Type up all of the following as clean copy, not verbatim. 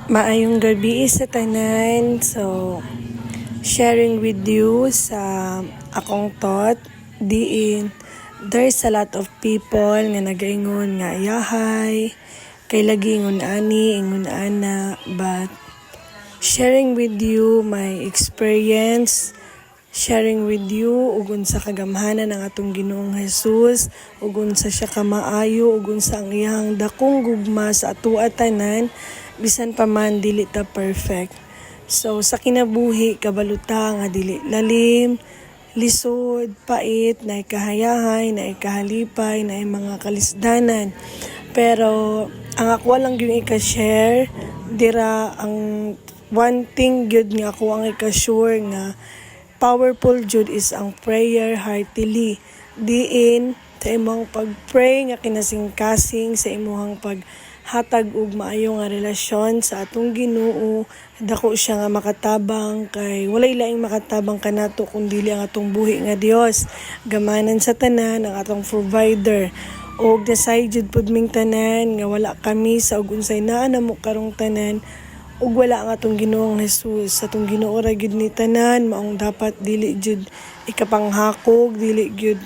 Maayong gabi sa tanan. So, sharing with you sa akong thought diin there's a lot of people nga nagaingon nga yahay kay lagi ingon ani ingon ana, but sharing with you my experience, sharing with you ug unsa kagamhanan ng atong Ginoong Hesus, ug unsa siya kamaayo, ug unsa ang iyang dakong gugma sa atoa tanan bisan pa man dili ta perfect. So sa kinabuhi kabaluta nga dili lalim, lisod, pait, na kahayahay, na kahalipay, na mga kalisdanan. Pero ang ako lang yung ika-share dira ang one thing gyud nga ako ang ika-sure nga powerful jud is ang prayer heartily. Diin sa imong pag-pray nga kinasing-kasing, sa imong paghatag og maayo nga relasyon sa atong Ginoo, dako siya nga makatabang kay walay laing makatabang kanato kun dili ang atong buhi nga Dios. Gamanan sa tanan ang atong provider. Og nasay jud pud ming tanan nga wala kami sa ug unsay naa namo karong tanan ug wala ang atong Ginoong Hesus. Sa atong Ginoo ra gyud ni tanan, maong dapat dili jud ikapanghakog, dili gyud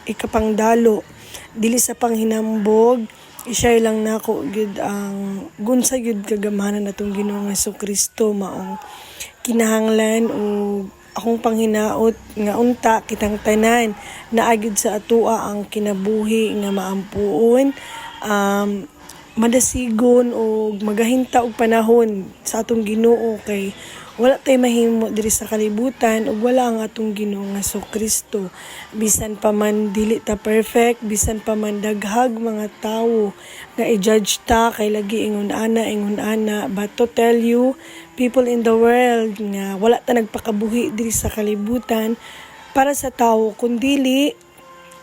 ikapangdalo, dili sa panghinambog. I-share lang nako gyud ang gunsa gyud kagamhanan natong Ginoong Hesukristo, maong kinahanglan o akong panghinaot nga unta kitang tanan naa gyud sa atoa ang kinabuhi nga maampuon, madasigon o magahinta og panahon sa atong Ginoo kay wala tay mahimo diri sa kalibutan ug wala ang atong Ginoong Hesukristo. Bisan pa man dili ta perfect, bisan pa man daghag mga tawo nga i-judge ta kay lagi ingon ana, but to tell you people in the world nga wala ta nagpakabuhi diri sa kalibutan para sa tawo, kundili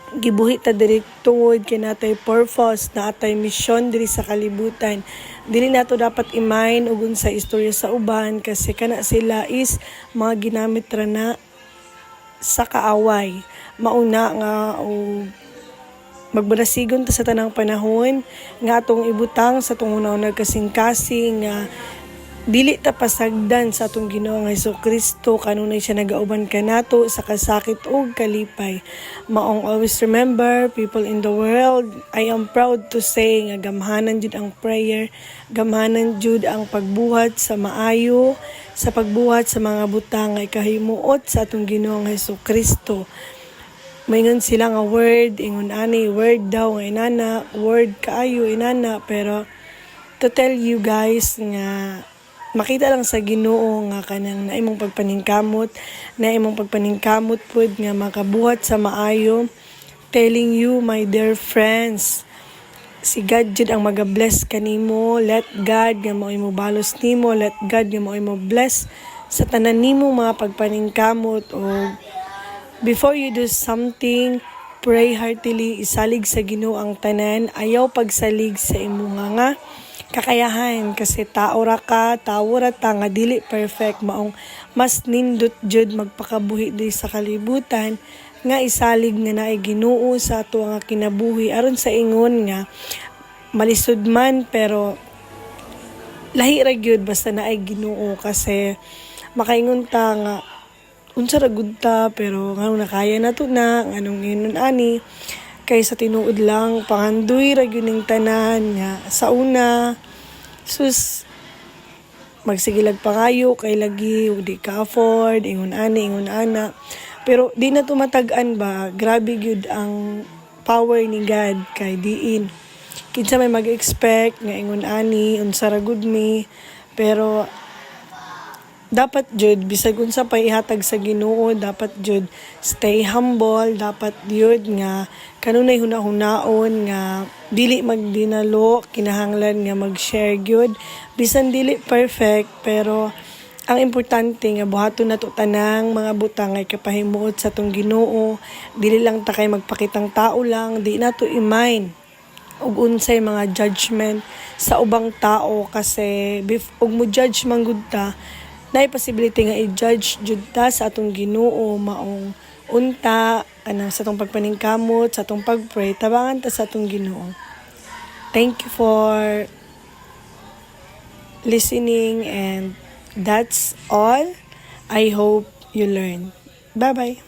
gibuhi ta diri tungod kay natay purpose, natay mission diri sa kalibutan. Dili nato dapat i-mind ug unsa istorya sa uban kasi kana sila is mga ginamit ra na sa kaaway. Mauna nga magbarasigon ta sa tanang panahon nga atong ibutang sa atong una-una kasing-kasing nga dili ta pasagdan sa atong Ginoong Hesukristo kanunay siya nagauban kanato sa kasakit ug kalipay. Maong always remember, people in the world, I am proud to say nga gamhanan jud ang prayer, gamhanan jud ang pagbuhat sa maayo, sa pagbuhat sa mga butang nga ikahimuot sa atong Ginoong Hesukristo. Maingon sila nga word, ingon ani word daw nga inana, word kaayo inana, pero to tell you guys nga makita lang sa Ginoo nga kanang naimong pagpaningkamot pud nga makabuhat sa maayo. Telling you, my dear friends, si God jud ang maga-bless kanimo. Let God nga mao imo balos nimo, let God nga mao imo bless sa tanan nimo mga pagpaningkamot. O before you do something, pray heartily, isalig sa Ginoo ang tanan, ayaw pagsalig sa imong nga kakayahan kasi tao ra ta nga dili perfect. Maong mas nindot jud magpakabuhi diri sa kalibutan nga isalig nga naay Ginoo sa ato nga kinabuhi aron sa ingon nga malisod man pero lahi ra gyud basta naay Ginoo. Kasi makaingon ta nga unsa ra gud ta pero nganong nakaya nato na nganong inon ani kay sa tinuod lang pangandoy ra gyud ning tanan nga sa una sus magsigilag pangayo kay lagi di ka afford ingon ani ingon ana, pero di na tumatag-an ba. Grabe gyud ang power ni God kay diin kinsa may mag-expect nga ingon ani unsa ra gud mi, pero dapat jud bisag unsa pa ihatag sa Ginoo, dapat jud stay humble, dapat jud nga kanunay hunahunaon nga dili magdinalo, kinahanglan nga mag-share gyud bisan dili perfect, pero ang importante nga buhaton nato tanang mga butang ay kapahimuot sa tong Ginoo. Dili lang ta kay magpakitang tao lang, di nato i-mind ug unsay mga judgment sa ubang tao kasi ug mo judge man gud ta naay possibility nga i-judge jud ta sa atong Ginoo. Maong unta sa atong pagpaningkamot, sa atong pagpray, tabangan ta sa atong Ginoo. Thank you for listening, and that's all. I hope you learn. Bye-bye.